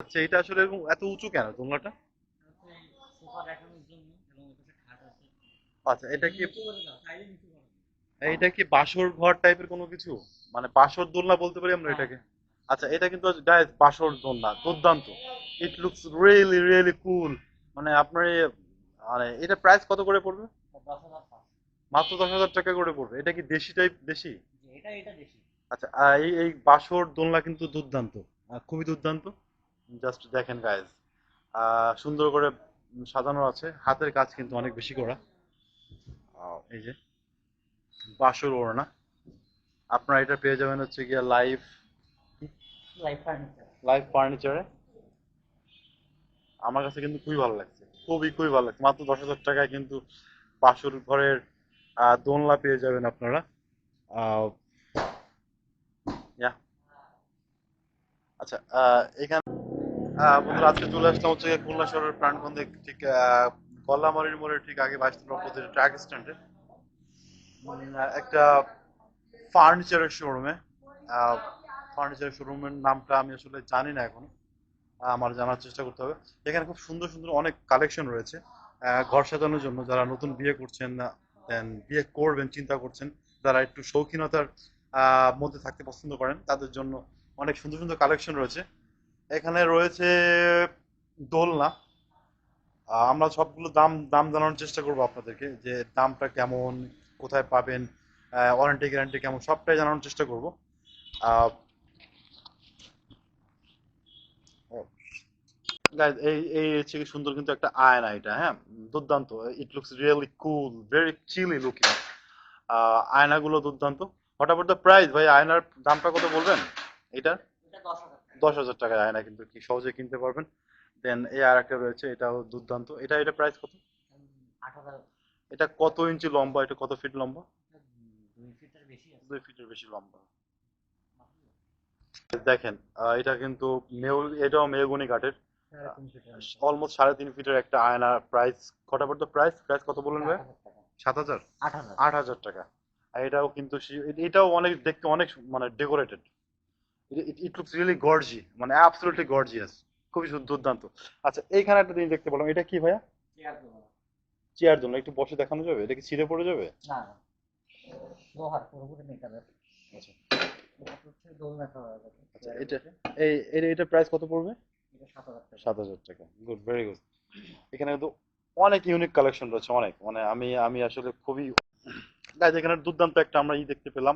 আচ্ছা, এটা আসলে এরকম এত উঁচু কেন দোলনাটা? হচ্ছে সোফা দেখানোর জন্য এবং এর পাশে খাট আছে। আচ্ছা, এটা তুমি কি নিচু করে দাও, চাইলে নিচু করে দাও। এটা কি বাসর ঘর টাইপের কোনো কিছু? মানে বাসর দোলনা বলতে পারি আমরা হ্যাঁ এটাকে? হ্যাঁ। আচ্ছা, এটা কিন্তু গাইস বাসর দোলনা, দুর্দান্ত। ইট লুকস রিয়েলি রিয়েলি কুল। মানে আপনার মানে এটা প্রাইস কত করে পড়বে? এটা 10,500। মাত্র 10,000 টাকা করে পড়বে। এটা কি দেশি টাইপ, দেশি? যে এটা বেশি। আচ্ছা, এই বাসর দোলনা কিন্তু দুর্দান্ত, খুবই দুর্দান্ত। জাস্ট দেখেন গাইস, সুন্দর করে সাজানো আছে, হাতের কাজ কিন্তু অনেক বেশি করা। এই যে বাসর ওড়না, আপনারা এটা পেয়ে যাবেন হচ্ছে গিয়া লাইভ লাইফ ফার্নিচার। লাইভ ফার্নিচারে। আমার কাছে কিন্তু খুবই ভালো লাগছে, খুবই খুবই ভালো লাগছে। মাত্র 10,000 টাকায় কিন্তু বাসর ঘরের দোলনা পেয়ে যাবেন আপনারা। আহ, yeah. আচ্ছা, এখানে বন্ধুরা আজকে চলে আসলাম হচ্ছে গিয়ে খুলনা শহরের প্রাণকেন্দ্রে, ঠিক গল্লামারীর মোড়ের ঠিক আগে 22 নম্বর অপোজিট ট্রাক স্ট্যান্ডে একটা ফার্নিচারের শোরুমে। ফার্নিচারের শোরুমের নামটা আমি আসলে জানি না এখন, আমার জানার চেষ্টা করতে হবে। এখানে খুব সুন্দর সুন্দর অনেক কালেকশন রয়েছে ঘর সাজানোর জন্য, যারা নতুন বিয়ে করছেন, দেন বিয়ে করবেন চিন্তা করছেন, যারা একটু শৌখিনতার মধ্যে থাকতে পছন্দ করেন, তাদের জন্য অনেক সুন্দর সুন্দর কালেকশন রয়েছে। এখানে রয়েছে দোলনা। আমরা সবগুলো দাম দাম জানানোর চেষ্টা করবো আপনাদেরকে, যে দামটা কেমন, কোথায় পাবেন, ওয়ারেন্টি গ্যারান্টি কেমন, সবটাই জানানোর চেষ্টা করবো। আহ, Guys, এই হচ্ছে কি সুন্দর কিন্তু একটা আয়না এটা, হ্যাঁ, দুর্দান্ত। It looks really cool, very chilly looking. আয়নাগুলো দুর্দান্ত। হোয়াট অ্যাবাউট দ্য প্রাইস ভাই, আয়নার দামটা কত বলবেন? এটা এটা 10,000 টাকা। 10,000 টাকায় আয়না কিন্তু কি সহজে কিনতে পারবেন। দেন এই আর একটা রয়েছে, এটাও দুর্দান্ত। এটা প্রাইস কত? 8,000। এটা কত ইঞ্চি লম্বা, এটা কত ফিট লম্বা? 2 ফিটের বেশি আছে। 2 ফিটের বেশি লম্বা। দেখেন, এটা কিন্তু এটাও মেহগনি কাঠের, 3.5 ফিটের মতো। অলমোস্ট 3.5 ফিটের একটা আয়না। প্রাইস কত পড়তো? প্রাইস কত বললেন এটা ভাই? 8,000 টাকা। 7,000? 8,000। 8,000 টাকা। আর এটাও কিন্তু এটাও অনেক দেখতে অনেক মানে ডেকোরেটেড। ইট লুকস রিয়েলি গর্জি, মানে অ্যাবসলিউটলি গর্জিয়াস, খুবই দুর্দান্ত। আচ্ছা, এইখানে একটা জিনিস দেখতে পেলাম, এটা কি ভাইয়া? চেয়ার দেবো। চেয়ার জন্য একটু বসে দেখানো যাবে? এটা কি ছিঁড়ে পড়ে যাবে? না না, লোহার পুরোপুরি মেটালের। আচ্ছা। এটা হচ্ছে দোলনা করা যাবে আচ্ছা, চেয়ারের এটা উপরে। এটা প্রাইস কত পড়বে? এটা 7,000 টাকা। 7,000 টাকা, গুড, ভেরি গুড। এখানে কিন্তু অনেক ইউনিক কালেকশন রয়েছে, অনেক, মানে আমি আমি আসলে খুবই গাইজ, এখানে দুর্দান্ত একটা আমরা দেখতে পেলাম।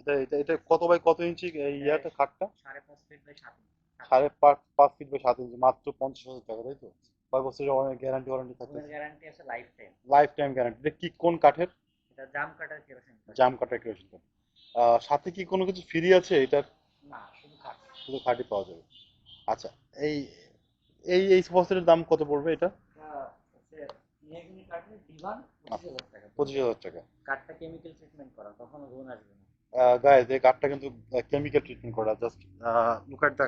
এটা এটা এটা কত বাই কত ইঞ্চি এই এটা ইয়াটা, খাটটা? 5.5 feet by 7 inch. 5.5 feet by 7 inch, মাত্র 50,000 টাকা, তাই তো? কয় বছরের অনেক গ্যারান্টি ওয়ারেন্টি রুমের থাকতেছে? গ্যারান্টি আছে life time. Life time guarantee. এটা কি কোন কাঠের? এটা জাম কাটার কেরোসিন কাঠ। জাম কাঠের কেরোসিন কাঠ। সাথে কি কোনো কিছু ফ্রি আছে এটার? না, শুধু কাঠ। শুধু খাঁটি পাওয়া যাবে। আচ্ছা, এই এই সোফা সেটের দাম কত পড়বে এটা? এটা হচ্ছে মেহগনি কাঠের ডিভান, 25,000 টাকা। 25,000 টাকা। কাঠটা কেমিক্যাল ট্রিটমেন্ট করা, কখনো গুণ আসবে না। গাইজ, এই কাঠটা কিন্তু কেমিক্যাল ট্রিটমেন্ট করা। Just look at the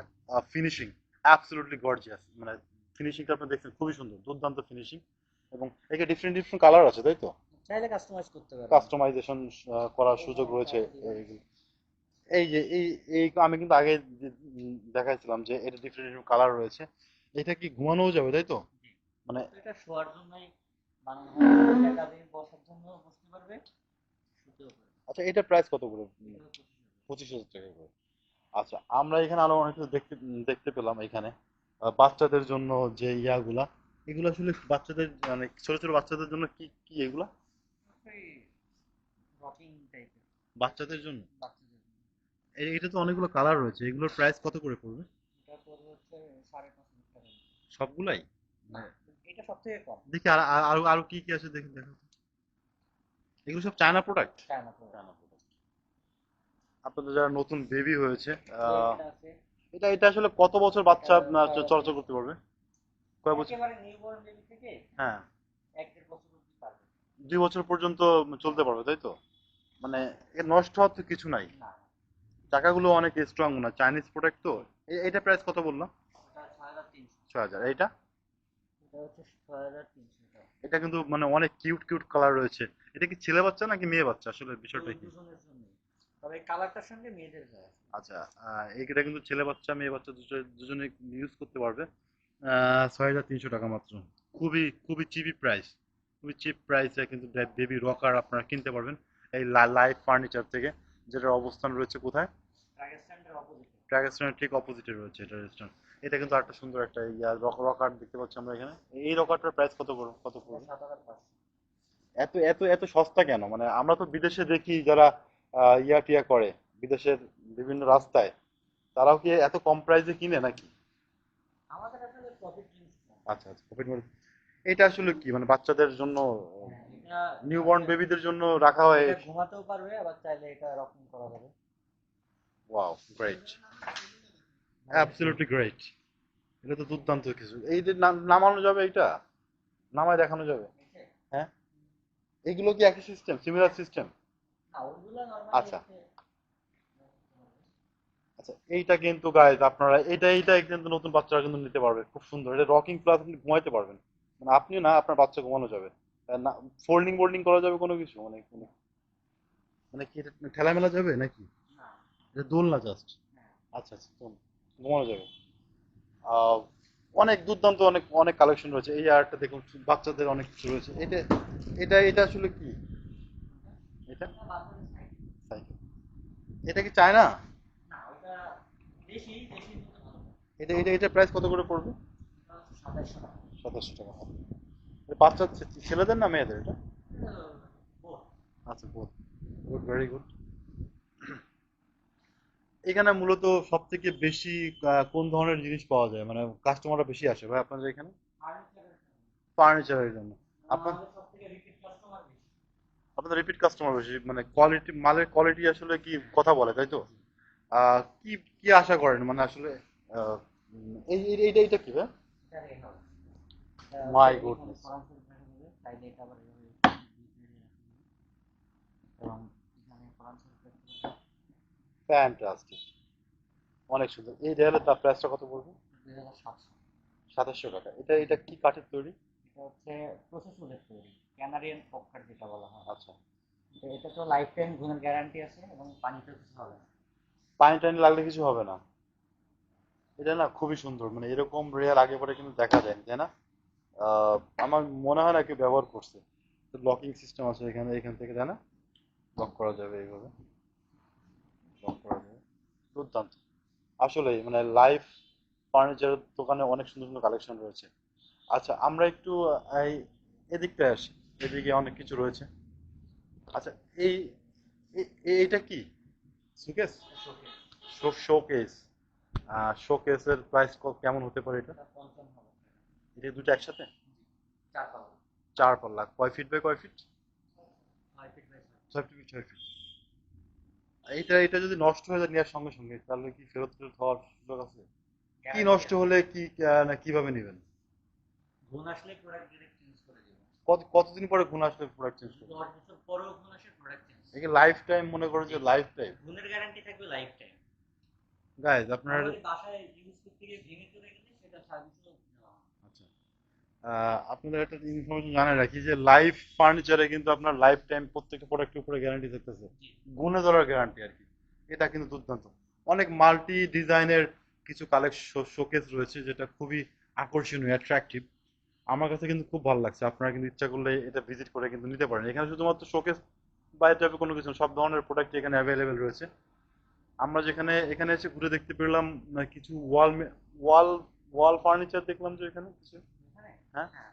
finishing, absolutely gorgeous. মানে ফিনিশিংটা আপনি দেখছেন, খুবই সুন্দর, দুর্দান্ত ফিনিশিং। এবং একে ডিফারেন্ট ডিফারেন্ট কালার আছে, তাই তো? চাইলে কাস্টমাইজ করতে পারবেন। কাস্টমাইজেশন করার সুযোগ এখানে একটা রয়েছে। আছে ডিভান। এই যে এই আমি কিন্তু আগে দেখাইছিলাম যে এটা ডিফারেন্ট ডিফারেন্ট কালার রয়েছে। এটা কি ঘুমানোও যাবে, তাই তো? জি। মানে মূলত এটা শোয়ার জন্যই বানানো হয়, একাধিক বসার জন্য বসতে পারবে, শুতেও পারবে। আচ্ছা, এটা প্রাইস কত করে? এটাও 25,000। 25,000 টাকা করে। আচ্ছা, আমরা এখানে আরো অনেক কিছু দেখতে পেলাম এখানে। বাচ্চাদের জন্য যে ইয়াগুলা, এগুলো আসলে বাচ্চাদের, মানে ছোট ছোট বাচ্চাদের জন্য কি কি এগুলা? ওই রকিং টাইপের। বাচ্চাদের জন্য? বাচ্চাদের জন্য। এটা তো অনেকগুলো কালার রয়েছে, এগুলোর প্রাইস কত করে পড়বে? এটা পড়বে হচ্ছে 5,500 টাকা। সবগুলাই? না, মানে এটা সব থেকে কম। দেখি আর আরো আরো কি কি আছে, দেখি দেখো তো। এগুলো সব China product? China product. China product. আপনাদের যারা নতুন বেবি হয়েছে, আহ, এটা আছে। এটা আসলে কত বছর এটা বাচ্চা 6,500। চর্চা করতে পারবে? কয় বছর? একেবারে নিউবর্ন বেবি থেকে হ্যাঁ, 1-1.5 বছর অবধি পারবে। 2 বছর পর্যন্ত চলতে হ্যাঁ। পারবে, তাই তো? মানে এর নষ্ট হওয়ার তো কিছু নাই। না, চাকাগুলো অনেক স্ট্রং, না চাইনিজ প্রোডাক্ট তো। এটা প্রাইস কত বললাম? এটা 6,300। 6,000। এইটা? এটা হচ্ছে 6,300 টাকা। এটা কিন্তু মানে অনেক কিউট কিউট কালার রয়েছে। এটা কি ছেলে বাচ্চা নাকি মেয়ে বাচ্চা, আসলে বিষয়টা কি? দুজনের জন্য। তবে কালারটার সঙ্গে মেয়েদের যায়। আচ্ছা, এইটা কিন্তু ছেলে বাচ্চা মেয়ে বাচ্চা দুজনে ইউজ করতে পারবে। 6,300 টাকা মাত্র। খুবই খুবই চিপি প্রাইস। খুবই চিপ প্রাইসে কিন্তু বেবি রকার আপনারা কিনতে পারবেন এই লাইভ ফার্নিচার থেকে, যেটার অবস্থান রয়েছে কোথায়? ড্রাগন স্ট্যান্ডের অপোজিটে। ড্রাগন স্ট্যান্ডের ঠিক অপোজিটে রয়েছে এটা রেস্টুরেন্ট। এটা কিন্তু একটা সুন্দর একটা রকার দেখতে পাচ্ছি আমরা এখানে। এই রকারটার প্রাইস কত পড়বে? 7,500। এত এত এত সস্তা কেন? মানে আমরা তো বিদেশে দেখি যারা ইয়া টিয়া করে, বিদেশের বিভিন্ন রাস্তায়, তারাও কি এত কম প্রাইসে কিনে নাকি? আমাদের আসলে প্রফিট প্রিন্সিপাল। আচ্ছা আচ্ছা, প্রফিট মার্জিন। এটা আসলে কি মানে বাচ্চাদের জন্য, হ্যাঁ, এটা নিউবর্ন বেবিদের জন্য রাখা হয়? এটা ঘুমাতেও পারবে, আবার চাইলে এটা রকম করা যাবে। Wow, great, absolutely great. এটা তো দুর্দান্ত কিছু। এই যে নামানো যাবে, এটা নামায় দেখানো যাবে? নিচে? হ্যাঁ, এগুলো কি একই সিস্টেম, সিমিলার সিস্টেম? না, ওগুলো নরমালি আচ্ছা হচ্ছে। আচ্ছা, এইটা কিন্তু গাইজ আপনারা এইটা কিন্তু নতুন বাচ্চারা কিন্তু নিতে পারবে, খুব সুন্দর। এটা রকিং প্লাস, আপনি ঘুমাইতে পারবেন, মানে আপনিও না আপনার বাচ্চা ঘুমানো যাবে। না, ফোল্ডিং বোল্ডিং করা যাবে কোনো কিছু, মানে মানে কি এটা ঠেলা মেলা যাবে নাকি? না। এটা দোলনা জাস্ট? হ্যাঁ। আচ্ছা আচ্ছা, ঘুমানো যাবে। আহ, অনেক দুর্দান্ত, অনেক অনেক কালেকশন রয়েছে। এই আরেকটা দেখুন, বাচ্চাদের অনেক কিছু রয়েছে। এটা আসলে কি? এটা এটা বাচ্চাদের সাইকেল। সাইকেল? এটা কি চায়না? না, ওটা দেশি দেশি কিন্তু ভালো না। এটা প্রাইস কত করে পড়বে? এটা হচ্ছে 2700 টাকা। 2700 টাকা। এটা বাচ্চা ছেলেদের না মেয়েদের এটা? ও, আচ্ছা, গুড, গুড, ভেরি গুড। এখানে মূলত সব থেকে বেশি কোন ধরনের জিনিস পাওয়া যায়, মানে কাস্টমাররা বেশি আসে ভাই আপনাদের এখানে? ফার্নিচারের। ফার্নিচারের জন্য? আপনার আমাদের সবথেকে রিপিট কাস্টমার বেশি। আপনাদের রিপিট কাস্টমার বেশি, মানে কোয়ালিটি, মালের কোয়ালিটি আসলে কি কথা বলে, তাই তো? কি কি আশা করেন মানে আসলে? আহ, এইটা কি ভাই? এটা রেট হাউস। এটা হচ্ছে মাই এখানে গুডনেস, ফরাসি দেখা যাবে, চাইলে এটা আবার এভাবে এবং এখানে ফরাসি দেখা যাবে। ফ্যান্টাস্টিক, অনেক সুন্দর। এই দেয়ালে তার প্রাইসটা কত পড়বে? 2700। 2700 টাকা। এটা কি কাঠের তৈরি? এটা হচ্ছে প্রসেস উডের তৈরি, ক্যানারিয়ান ফক্কার যেটা বলা হয়। আচ্ছা, এটা তো লাইফ টাইম গুণের গ্যারান্টি আছে এবং পানিতেও কিছু হবে না। পানি টানি লাগলে কিছু হবে না? এটা না খুবই সুন্দর, মানে এরকম রেয়ার আগে পরে কিন্তু দেখা যায় না, তাই না? আহ, আমার মনে হয় না কেউ ব্যবহার করছে। লকিং সিস্টেম আছে এখানে, এখান থেকে, তাই না? লক করা যাবে এইভাবে, লক করা যাবে। দুর্দান্ত। আসলে মানে লাইফ ফার্নিচারের দোকানে অনেক সুন্দর সুন্দর কালেকশন রয়েছে। আচ্ছা, আমরা একটু এই এদিকটায় আসি। এদিকে অনেক কিছু রয়েছে। আচ্ছা, এই এইটা কি? সুকেস? শোকেস। শোকেস? শোকেসের প্রাইস কেমন হতে পারে এটা? এটা 55 হবে। এটা দুটো একসাথে? চার পাল্লা। 4 পাল্লা, কয় ফিট বাই কয় feet? 5 feet by 6 feet. 6 feet 6 feet. এটা যদি নষ্ট হয়ে যায় নেওয়ার সঙ্গে সঙ্গে, তাহলে কি ফেরত ফেরত হওয়ার সুযোগ আছে? কি গ্যারান্টি নষ্ট আছে। হলে কি না কিভাবে নেবেন? গুণ আসলে প্রোডাক্ট ডিরেক্ট চেঞ্জ করে দেবো। কতদিন পরে গুণ আসলে প্রোডাক্ট চেঞ্জ করবেন? 10 বছর পরেও গুণ আসে, প্রোডাক্ট চেঞ্জ। একে লাইফ টাইম মনে করেন জি। যে লাইফ টাইম? গুণের গ্যারান্টি থাকবে লাইফ টাইম। গাইজ আপনার, নরমালি বাসায় ইউজ করতে গিয়ে ভেঙে চলে গেলে সেটা সার্ভিসও দেওয়া হয়। আচ্ছা, আপনাদের একটা ইনফরমেশন জানাই রাখি যে লাইফ ফার্নিচারে কিন্তু আপনার লাইফ টাইম প্রত্যেকটা প্রোডাক্টের উপরে গ্যারান্টি থাকতেছে, জি। গুণে ধরার গ্যারান্টি আর কি। এটা কিন্তু দুর্দান্ত। অনেক মাল্টি ডিজাইনের কিছু কালেকশন শোকেস রয়েছে, যেটা খুবই আকর্ষণীয়, অ্যাট্রাকটিভ। আমার কাছে কিন্তু খুব ভালো লাগছে। আপনারা কিন্তু ইচ্ছা করলে এটা ভিজিট করে কিন্তু নিতে পারেন। এখানে শুধুমাত্র শোকেস বা এই টাইপের কোনো কিছু না, সব ধরনের প্রোডাক্ট এখানে অ্যাভেলেবেল রয়েছে। আমরা যেখানে এখানে এসে ঘুরে দেখতে পেলাম কিছু ওয়াল ওয়াল ফার্নিচার দেখলাম যে এখানে কিছু। এখানে। হ্যাঁ, হ্যাঁ।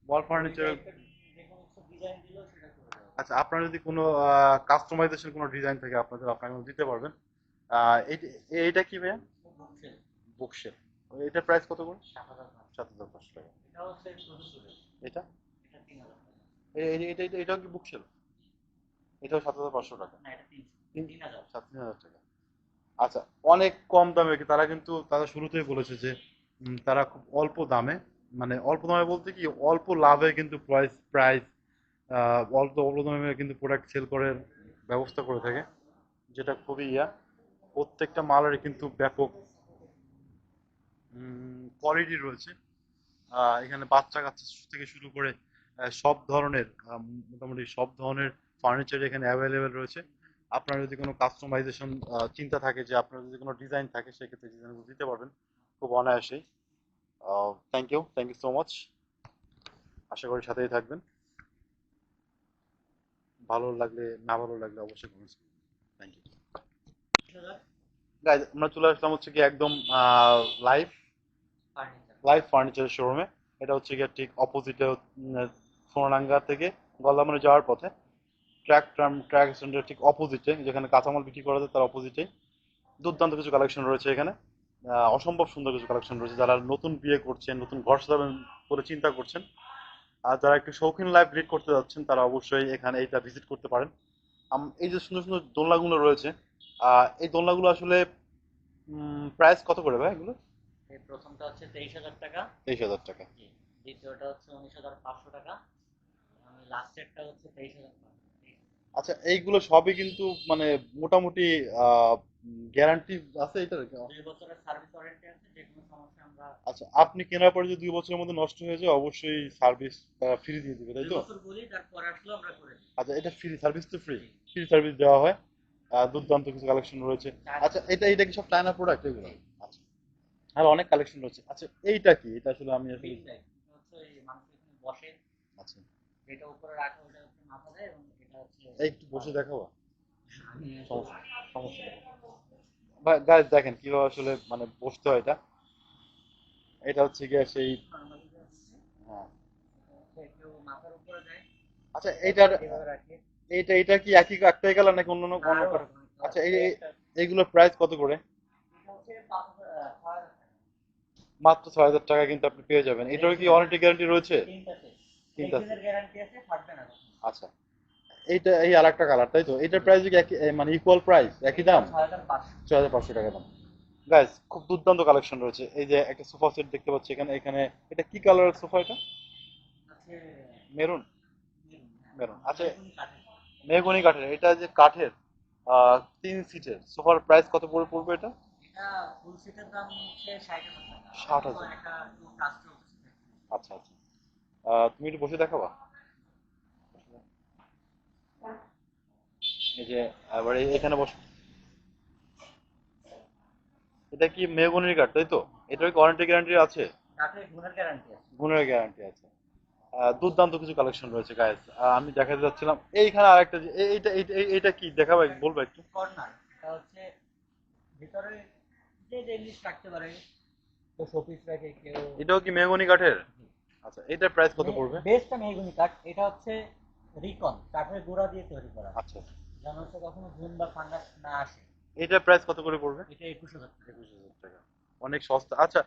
ওয়াল ওই ফার্নিচার। টাইপের যে কোনো কিছু ডিজাইন দিলেও সেটা করে দেওয়া হবে। আচ্ছা, আপনার যদি কোনো কাস্টমাইজেশন কোনো ডিজাইন থাকে আপনাকে দিতে পারবেন। এইটা কি ভাইয়া? বুকশেল। বুকশেল? এটার প্রাইস কত করে? 7,500। 7,500 টাকা। এটা হচ্ছে প্রসেসরের। এটা এটা 3,000 টাকা। এটাও কি বুকশেল? এটাও 7,500 টাকা? না, এটা 300। তিন 3,000। 3,000 টাকা। আচ্ছা, অনেক কম দামে তারা কিন্তু তারা শুরুতেই বলেছে যে তারা খুব অল্প দামে, মানে অল্প দামে বলতে কি অল্প লাভে কিন্তু প্রাইস প্রাইস অল্প অল্প দামে কিন্তু প্রোডাক্ট সেল করার ব্যবস্থা করে থাকে, যেটা খুবই প্রত্যেকটা মালের কিন্তু ব্যাপক কোয়ালিটি রয়েছে। এখানে বাচ্চা কাচ্চা থেকে শুরু করে সব ধরনের মোটামুটি সব ধরনের ফার্নিচার এখানে অ্যাভেলেবেল রয়েছে। আপনার যদি কোনো কাস্টমাইজেশন চিন্তা থাকে, যে আপনার যদি কোনো ডিজাইন থাকে, সেক্ষেত্রে ডিজাইনগুলো দিতে পারবেন খুব অনায়াসেই। Thank you so much. আশা করি সাথেই থাকবেন। ভালো লাগলে, না ভালো লাগলে অবশ্যই কমেন্টস করবেন। Thank you. 20,000 গাইজ, আমরা চলে আসলাম হচ্ছে কি একদম লাইভ ফার্নিচার। লাইভ ফার্নিচারের শোরুমে। এটা হচ্ছে গিয়ে ঠিক অপোজিটে, সোনাডাঙ্গা থেকে গল্লামারে যাওয়ার পথে, ট্র্যাক স্ট্যান্ডের ঠিক অপোজিটে, যেখানে কাঁচামাল বিক্রি করা যায় তার অপোজিটে দুর্দান্ত কিছু কালেকশন রয়েছে এখানে। অসম্ভব সুন্দর কিছু কালেকশন রয়েছে। যারা নতুন বিয়ে করছেন, নতুন ঘর সাজাবেন বলে চিন্তা করছেন, আর যারা একটু শৌখিন লাইফ লিড করতে যাচ্ছেন, তারা অবশ্যই এখানে এইটা ভিজিট করতে পারেন। এই যে সুন্দর সুন্দর দোলনাগুলো রয়েছে, এই দোলনাগুলো আসলে প্রাইস কত করে ভাই এগুলো? এই প্রথমটা হচ্ছে 23,000 টাকা। 23,000 টাকা। জি। দ্বিতীয়টা হচ্ছে 19,500 টাকা। আমি লাস্টেরটা হচ্ছে 23,500। আচ্ছা, এইগুলো সবই কিন্তু মানে মোটামুটি গ্যারান্টি আছে এটার? 2 বছরের সার্ভিস ওয়ারেন্টি আছে, যে কোনো সমস্যা আমরা আচ্ছা, আপনি কেনার পরে যদি 2 বছরের মধ্যে নষ্ট হয়ে যায়, অবশ্যই সার্ভিস ফ্রি দিয়ে দিবে, তাই 2 তো? বছর বলি, তারপরে আসলেও আমরা করে দিই। আচ্ছা, এটা ফ্রি সার্ভিস তো ফ্রি? জি। ফ্রি সার্ভিস দেওয়া হয়। দুর্দান্ত কিছু কালেকশন রয়েছে। চার আচ্ছা, এটা কি সব চায়না প্রোডাক্ট এগুলো? জি। আচ্ছা, আর অনেক কালেকশন রয়েছে। আচ্ছা, এইটা কি? এটা আসলে আমি আসলে বিগ ব্যাগ। এটা হচ্ছে এই মানুষ এখানে বসে, আচ্ছা, যেটা উপরে রাখা ওটা হচ্ছে মাথা দেয়, এবং এটা হচ্ছে এই একটু বসে দেখাবো। আমি সমস্যা সমস্যা নেই। গাইস, দেখেন কিভাবে আসলে মানে বসতে হয় এটা। এটা হচ্ছে গিয়ে সেই, নরমালি হচ্ছে হ্যাঁ। কেউ মাথার উপরে দেয়, আচ্ছা, এভাবে এভাবে রাখে। এটা কি একটাই কালার নাকি অন্য অন্য আরো কালার? অনেক আচ্ছা, কালার। এই একটা, এইগুলোর প্রাইস কত করে? এটা হচ্ছে 5,000 টাকা। মাত্র 6,000 টাকা কিন্তু আপনি পেয়ে যাবেন। এটার কি ওয়ারেন্টি গ্যারান্টি রয়েছে? তিনটা সেট, তিনটা set। একদিনের গ্যারান্টি আছে, ফাটবে না কখনো। আচ্ছা, এইটা এই আরেকটা কালার, তাই তো? এটার জি। প্রাইস কি একই, মানে ইকুয়াল প্রাইস, একই এটা দাম? 6,500। 6,500 টাকা দাম। গাইস, খুব দুর্দান্ত কালেকশন রয়েছে। এই যে একটা সোফা সেট দেখতে পাচ্ছি এখানে এখানে এটা কি কালারের সোফা এটা? আছে মেরুন? মেরুন, হ্যাঁ, মেরুন, আচ্ছা। মেহগনি কাঠের। মেহগনি কাঠের, এটা যে কাঠের 3 সিটের সোফার প্রাইস কত করে পড়বে এটা? এটা ফুল সেটের দাম হচ্ছে 60,000 টাকা। এখন তো 60,000। একটা একটু কাজ চলতেছে। আচ্ছা আচ্ছা, তুমি একটু বসে দেখাবা। এই যে, আবার এখানে বস। এটা কি মেহগনির কাঠ, তাই তো? এটার কি ওয়ারেন্টি গ্যারান্টি আছে? কাঠের গুণের গ্যারান্টি আছে। গুণের গ্যারান্টি আছে। দুর্দান্ত কিছু কালেকশন রয়েছে গাইস। আমি দেখাতে যাচ্ছিলাম এইখানে আরেকটা যে এইটা কি দেখাবে, এটা বলবে একটু? কর্নার, এটা হচ্ছে ভিতরে যে জিনিস রাখতে পারে, কেউ শোপিস রাখে, কেউ এটাও কি মেহগনি কাঠের? আচ্ছা, এটার প্রাইস কত পড়বে? বেসটা মেহগনি কাঠ। এটা হচ্ছে রিকন কাঠের গুঁড়া দিয়ে তৈরি করা, আচ্ছা, যেন হচ্ছে কখনো ঘুম বা ফাঙ্গাস না আসে। এটার প্রাইস কত করে পড়বে? এটা 21,000 টাকা। 21,000 টাকা। অনেক সস্তা। আচ্ছা,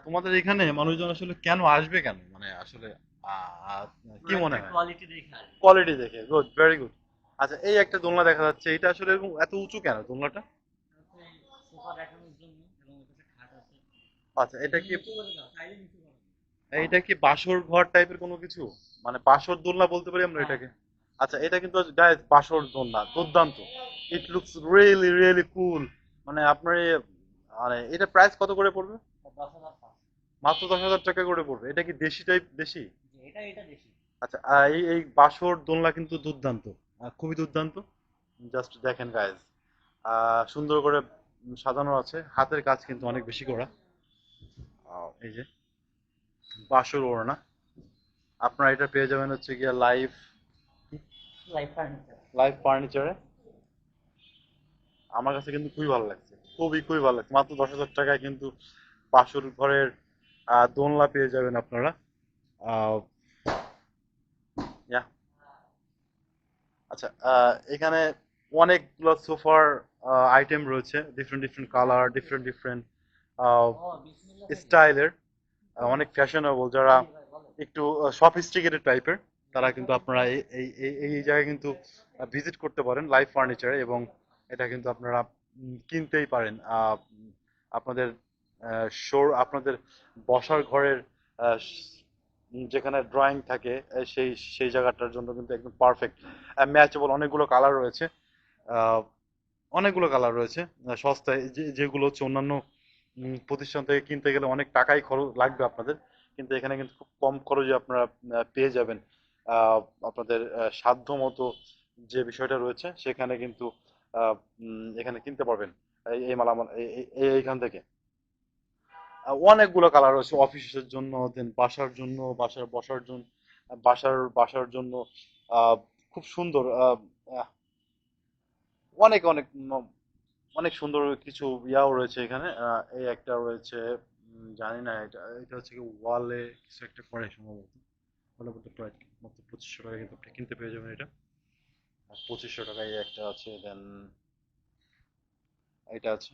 তোমাদের এখানে মানুষজন আসলে কেন আসবে, কেন মানে আসলে আহ, কি মনে প্রোডাক্টের হয়? কোয়ালিটি দেখে আসবে। কোয়ালিটি দেখে, গুড, ভেরি গুড। আচ্ছা, এই একটা দোলনা দেখা যাচ্ছে, এটা আসলে এরকম এত উঁচু কেন দোলনাটা? এটা হচ্ছে সোফা দেখানোর জন্য, এবং এর পাশে খাট আছে। আচ্ছা, এটা যদি কি নিচু করে দাও, চাইলে নিচু করে দাও। এইটা কি বাসর ঘর টাইপের কোনো কিছু, মানে বাসর দোলনা বলতে পারি আমরা হ্যাঁ, এটাকে? আচ্ছা, এটা কিন্তু গাইস বাসর দোলনা, দুর্দান্ত। ইট লুকস রিয়েলি রিয়েলি কুল। মানে আপনার মানে এটা প্রাইস কত করে পড়বে? 10,500। মাত্র 10,000 টাকা করে পড়বে। এটা কি দেশি টাইপ, দেশি? যে এটা বেশি। আচ্ছা, এই বাসর দোলনা কিন্তু দুর্দান্ত, খুবই দুর্দান্ত। জাস্ট দেখেন গাইস, সুন্দর করে সাজানো আছে, হাতের কাজ কিন্তু অনেক বেশি করা। এই যে বাসর ওড়না, আপনারা এটা পেয়ে যাবেন হচ্ছে গিয়ে লাইভ লাইফ ফার্নিচার। লাইভ ফার্নিচারে। আমার কাছে কিন্তু খুবই ভালো লাগছে, খুবই ভালো লাগছে। মাত্র 10,000 টাকায় কিন্তু বাসর ঘরের দোলনা পেয়ে যাবেন আপনারা। আহ, yeah। আচ্ছা, এখানে অনেকগুলো সোফার আইটেম রয়েছে, different different colour, different different ও বিসমিল্লাহ ভাই। স্টাইলের, অনেক ফ্যাশনেবল। যারা জি ভাই, বলো। একটু সফিস্টিকেটেড টাইপের, তারা কিন্তু আপনারা এই জায়গায় কিন্তু ভিজিট করতে পারেন লাইভ ফার্নিচারে, এবং এটা কিন্তু আপনারা কিনতেই পারেন। আপনাদের আপনাদের বসার ঘরের যেখানে ড্রয়িং থাকে, সেই জায়গাটার জন্য কিন্তু একদম পারফেক্ট। ম্যাচেবল অনেকগুলো কালার রয়েছে, আহ, অনেকগুলো কালার রয়েছে। সস্তায় যেগুলো হচ্ছে অন্যান্য প্রতিষ্ঠান থেকে কিনতে গেলে অনেক টাকাই খরচ লাগবে আপনাদের, কিন্তু এখানে কিন্তু খুব কম খরচে আপনারা পেয়ে যাবেন। আহ, আপনাদের সাধ্য মতো যে বিষয়টা রয়েছে সেখানে কিন্তু এখানে কিনতে পারবেন এই মালামাল এইখান থেকে। অনেকগুলো কালার রয়েছে অফিসের জন্য, দেন বাসার জন্য, বাসার বসার জন্য, বাসার জন্য। আহ, খুব সুন্দর। আহ, অনেক অনেক অনেক সুন্দর কিছু ইয়াও রয়েছে এখানে। এই একটা রয়েছে, জানি না, এটা এটা হচ্ছে কি ওয়ালে কিছু একটা করে সম্ভবত। ওয়ালে বলতে প্রায় মাত্র 2500 টাকা কিন্তু আপনি কিনতে পেয়ে যাবেন এটা। আর 2500 টাকায় এই একটা আছে, দেন এটা আছে।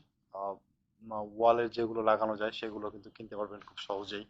ওয়ালে যেগুলো লাগানো যায় সেগুলো কিন্তু কিনতে পারবেন খুব সহজেই।